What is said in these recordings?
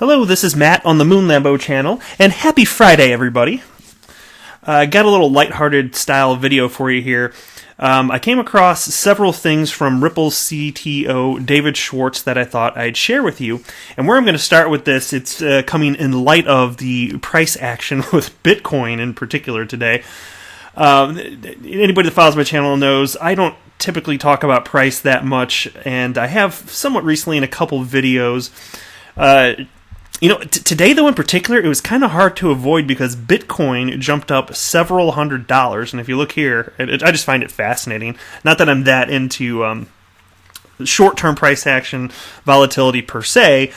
Hello, this is Matt on the Moon Lambo channel, and happy Friday, everybody. I got a little lighthearted style video for you here. I came across several things from Ripple's CTO, David Schwartz, that I thought I'd share with you. And where I'm going to start with this, it's coming in light of the price action with Bitcoin in particular today. Anybody that follows my channel knows I don't typically talk about price that much, and I have somewhat recently in a couple videos. Today, though, in particular, it was kind of hard to avoid because Bitcoin jumped up several $100s. And if you look here, I just find it fascinating. Not that I'm that into short-term price action volatility per se,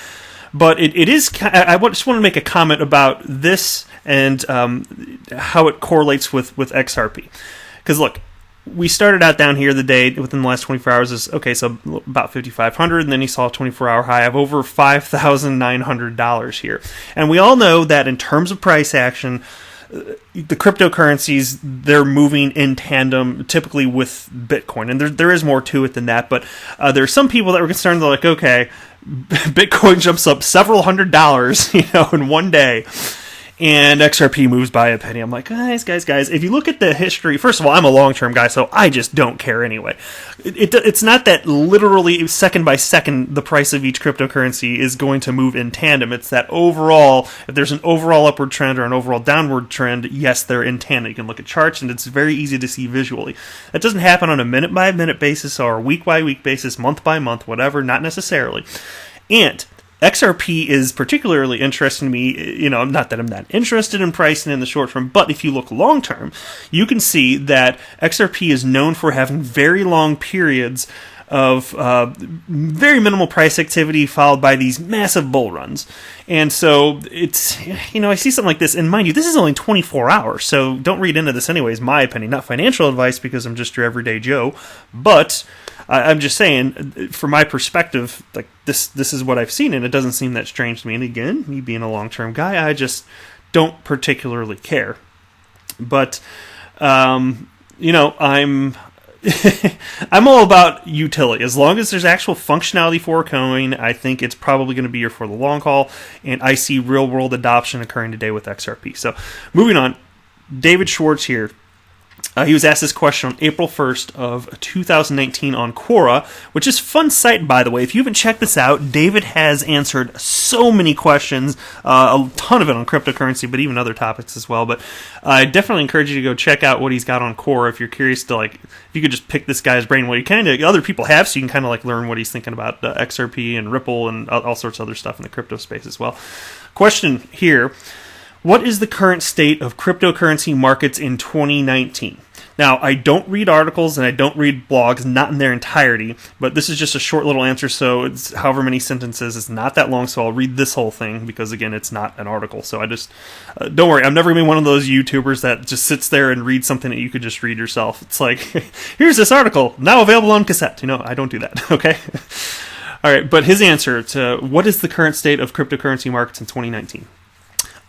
but it is. I just want to make a comment about this and how it correlates with XRP. Because look, we started out down here the day within the last 24 hours is okay, so about 5,500, and then you saw a 24-hour high of over $5,900 here. And we all know that in terms of price action, the cryptocurrencies, they're moving in tandem typically with Bitcoin, and there is more to it than that. But there are some people that were concerned. They're like, okay, Bitcoin jumps up several $100s, in one day, and XRP moves by a penny. I'm like, guys, if you look at the history, first of all, I'm a long-term guy, so I just don't care anyway. It's not that literally second by second the price of each cryptocurrency is going to move in tandem. It's that overall, if there's an overall upward trend or an overall downward trend, yes, they're in tandem. You can look at charts, and it's very easy to see visually. That doesn't happen on a minute-by-minute basis or a week-by-week basis, month-by-month, whatever, not necessarily. And XRP is particularly interesting to me, not that I'm that interested in pricing in the short term, but if you look long term, you can see that XRP is known for having very long periods of very minimal price activity followed by these massive bull runs. And so it's, I see something like this, and mind you, this is only 24 hours, so don't read into this anyways, my opinion, not financial advice because I'm just your everyday Joe, but I'm just saying, from my perspective, like this is what I've seen, and it doesn't seem that strange to me. And again, me being a long-term guy, I just don't particularly care. But, I'm I'm all about utility. As long as there's actual functionality for a coin, I think it's probably going to be here for the long haul, and I see real-world adoption occurring today with XRP. So, moving on, David Schwartz here. He was asked this question on April 1st of 2019 on Quora, which is a fun site, by the way. If you haven't checked this out, David has answered so many questions, a ton of it on cryptocurrency, but even other topics as well. But I definitely encourage you to go check out what he's got on Quora if you're curious to, if you could just pick this guy's brain, what other people have, so you can kind of learn what he's thinking about XRP and Ripple and all sorts of other stuff in the crypto space as well. Question here. What is the current state of cryptocurrency markets in 2019? Now, I don't read articles and I don't read blogs, not in their entirety, but this is just a short little answer, so it's however many sentences. It's not that long, so I'll read this whole thing because, again, it's not an article. So I just, don't worry, I'm never going to be one of those YouTubers that just sits there and reads something that you could just read yourself. It's like, here's this article, now available on cassette. I don't do that, okay? All right, but his answer to what is the current state of cryptocurrency markets in 2019?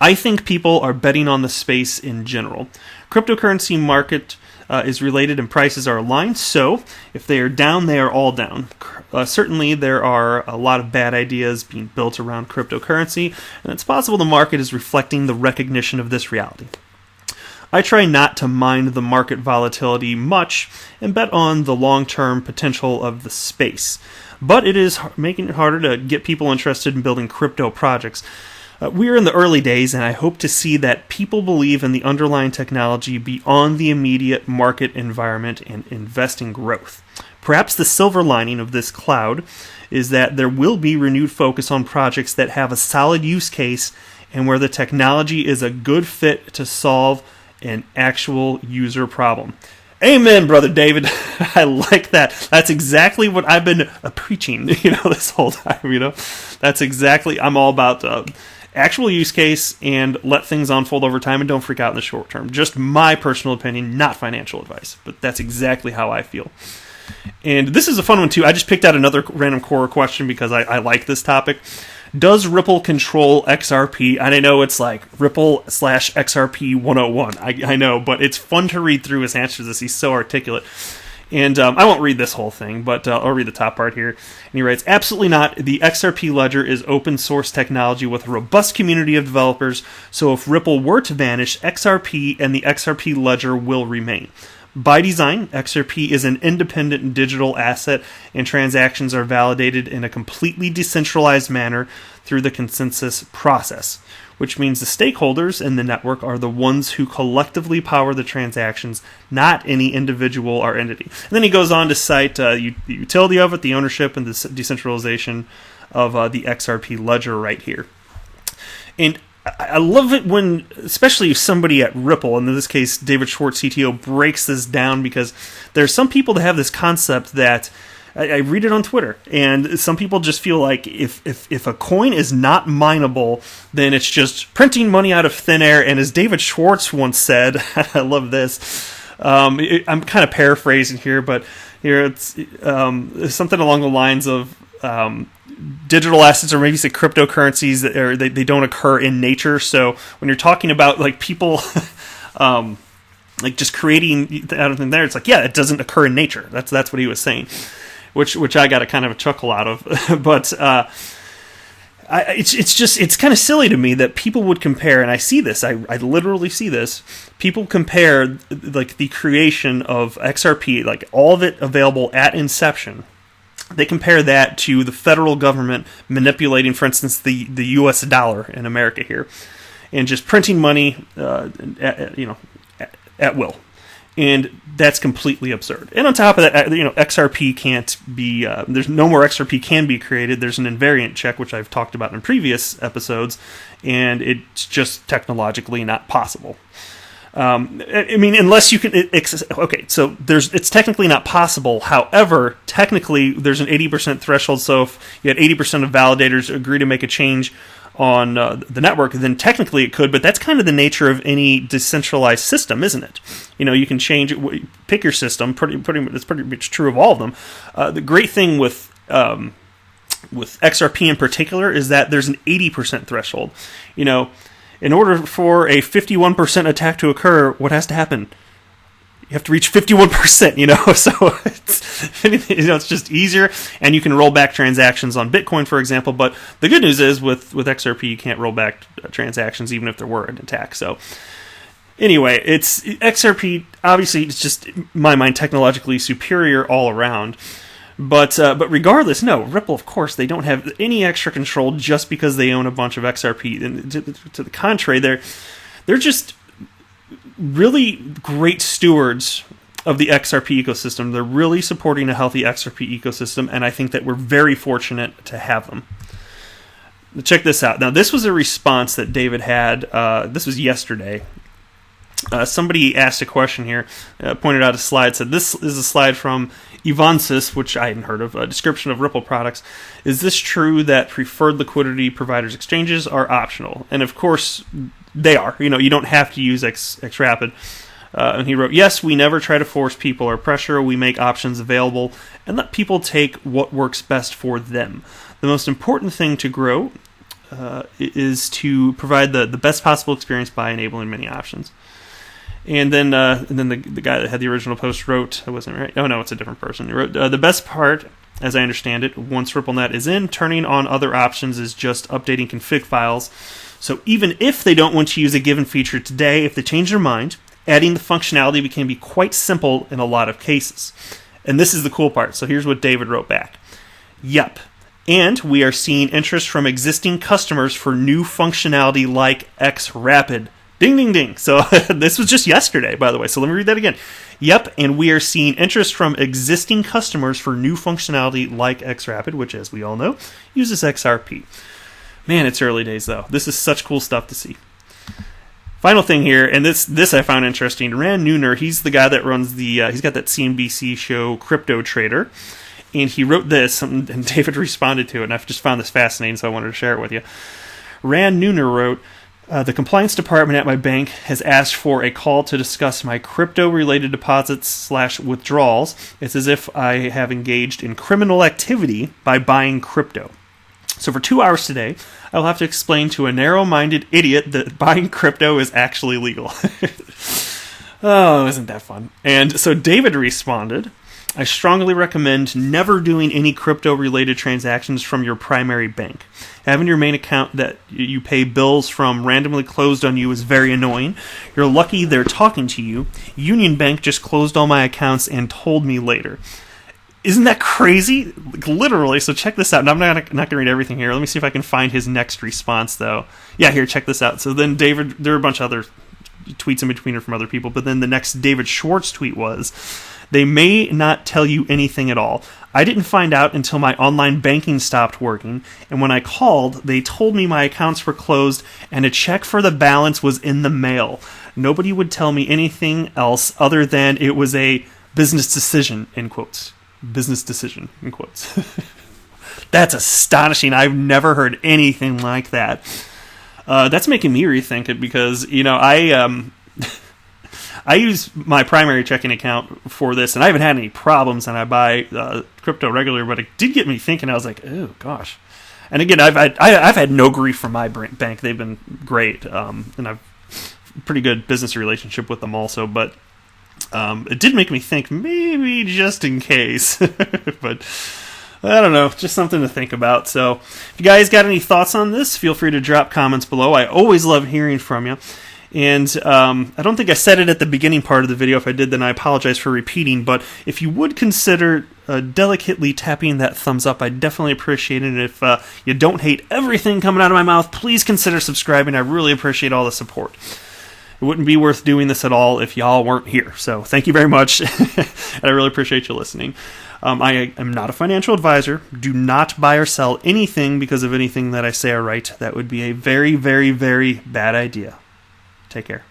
I think people are betting on the space in general. Cryptocurrency market is related and prices are aligned, so if they are down, they are all down. Certainly, there are a lot of bad ideas being built around cryptocurrency, and it's possible the market is reflecting the recognition of this reality. I try not to mind the market volatility much and bet on the long-term potential of the space, but it is making it harder to get people interested in building crypto projects. We are in the early days, and I hope to see that people believe in the underlying technology beyond the immediate market environment and invest in growth. Perhaps the silver lining of this cloud is that there will be renewed focus on projects that have a solid use case and where the technology is a good fit to solve an actual user problem. Amen, Brother David. I like that. That's exactly what I've been preaching, this whole time, That's exactly, I'm all about actual use case and let things unfold over time and don't freak out in the short term. Just my personal opinion, not financial advice, but that's exactly how I feel. And this is a fun one too. I just picked out another random Quora question because I like this topic. Does Ripple control XRP? And I know it's like Ripple/XRP 101. I know, but it's fun to read through his answers as he's so articulate. And I won't read this whole thing, but I'll read the top part here. And he writes, absolutely not. The XRP ledger is open source technology with a robust community of developers, so if Ripple were to vanish, XRP and the XRP ledger will remain. By design, XRP is an independent digital asset, and transactions are validated in a completely decentralized manner through the consensus process, which means the stakeholders in the network are the ones who collectively power the transactions, not any individual or entity. And then he goes on to cite the utility of it, the ownership, and the decentralization of the XRP ledger right here. And I love it when, especially if somebody at Ripple, and in this case David Schwartz, CTO, breaks this down, because there's some people that have this concept that, I read it on Twitter, and some people just feel like if a coin is not mineable, then it's just printing money out of thin air. And as David Schwartz once said, I love this, I'm kind of paraphrasing here, but here it's something along the lines of digital assets, or maybe say cryptocurrencies, that they don't occur in nature. So when you're talking about like people like just creating out of thin air, it's like, yeah, it doesn't occur in nature. That's what he was saying. Which I got a kind of a chuckle out of, but it's kind of silly to me that people would compare, and I see this, I literally see this. People compare like the creation of XRP, like all of it available at inception. They compare that to the federal government manipulating, for instance, the U.S. dollar in America here, and just printing money, at will. And that's completely absurd. And on top of that, XRP can't be, there's no more XRP can be created. There's an invariant check, which I've talked about in previous episodes, and it's just technologically not possible. I mean, unless you can, so it's technically not possible. However, technically, there's an 80% threshold. So if you had 80% of validators agree to make a change on the network, then technically it could, but that's kind of the nature of any decentralized system, isn't it? You can change it, pick your system, it's pretty much true of all of them. The great thing with XRP in particular is that there's an 80% threshold. In order for a 51% attack to occur, what has to happen? You have to reach 51%, so it's just easier, and you can roll back transactions on Bitcoin, for example. But the good news is with XRP, you can't roll back transactions even if there were an attack. So anyway, it's XRP. Obviously, it's just, in my mind, technologically superior all around. But regardless, no, Ripple, of course, they don't have any extra control just because they own a bunch of XRP. And to the contrary, they're just really great stewards of the XRP ecosystem. They're really supporting a healthy XRP ecosystem, and I think that we're very fortunate to have them. Check this out. Now, this was a response that David had. This was yesterday. Somebody asked a question here, pointed out a slide, said, this is a slide from Evansis, which I hadn't heard of, a description of Ripple products. Is this true that preferred liquidity providers exchanges are optional? And of course, they are. You don't have to use XRapid. And he wrote, yes, we never try to force people or pressure. We make options available and let people take what works best for them. The most important thing to grow is to provide the best possible experience by enabling many options. And then the guy that had the original post wrote, it wasn't right. Oh no, it's a different person. He wrote, the best part, as I understand it, once RippleNet is in, turning on other options is just updating config files. So even if they don't want to use a given feature today, if they change their mind, adding the functionality can be quite simple in a lot of cases. And this is the cool part. So here's what David wrote back. Yep. And we are seeing interest from existing customers for new functionality like XRapid. Ding, ding, ding. So this was just yesterday, by the way. So let me read that again. Yep, and we are seeing interest from existing customers for new functionality like XRapid, which, as we all know, uses XRP. Man, it's early days, though. This is such cool stuff to see. Final thing here, and this I found interesting. Rand Neuner, he's the guy that runs he's got that CNBC show, Crypto Trader, and he wrote this, and David responded to it, and I've just found this fascinating, so I wanted to share it with you. Rand Neuner wrote, the compliance department at my bank has asked for a call to discuss my crypto-related deposits/withdrawals. It's as if I have engaged in criminal activity by buying crypto. So for 2 hours today, I'll have to explain to a narrow-minded idiot that buying crypto is actually legal. Oh, isn't that fun? And so David responded, I strongly recommend never doing any crypto-related transactions from your primary bank. Having your main account that you pay bills from randomly closed on you is very annoying. You're lucky they're talking to you. Union Bank just closed all my accounts and told me later. Isn't that crazy? Like, literally. So check this out. And I'm not going to read everything here. Let me see if I can find his next response, though. Yeah, here, check this out. So then David, there are a bunch of other tweets in between from other people, but then the next David Schwartz tweet was, they may not tell you anything at all. I didn't find out until my online banking stopped working, and when I called, they told me my accounts were closed and a check for the balance was in the mail. Nobody would tell me anything else other than it was a business decision, in quotes. Business decision, in quotes. That's astonishing. I've never heard anything like that. That's making me rethink it because, I use my primary checking account for this, and I haven't had any problems, and I buy crypto regularly, but it did get me thinking. I was like, oh, gosh. And again, I've had no grief from my bank. They've been great, and I've a pretty good business relationship with them also, but it did make me think, maybe just in case. But I don't know, just something to think about. So if you guys got any thoughts on this, feel free to drop comments below. I always love hearing from you. And I don't think I said it at the beginning part of the video. If I did, then I apologize for repeating. But if you would consider delicately tapping that thumbs up, I'd definitely appreciate it. And if you don't hate everything coming out of my mouth, please consider subscribing. I really appreciate all the support. It wouldn't be worth doing this at all if y'all weren't here. So thank you very much. And I really appreciate you listening. I am not a financial advisor. Do not buy or sell anything because of anything that I say or write. That would be a very, very, very bad idea. Take care.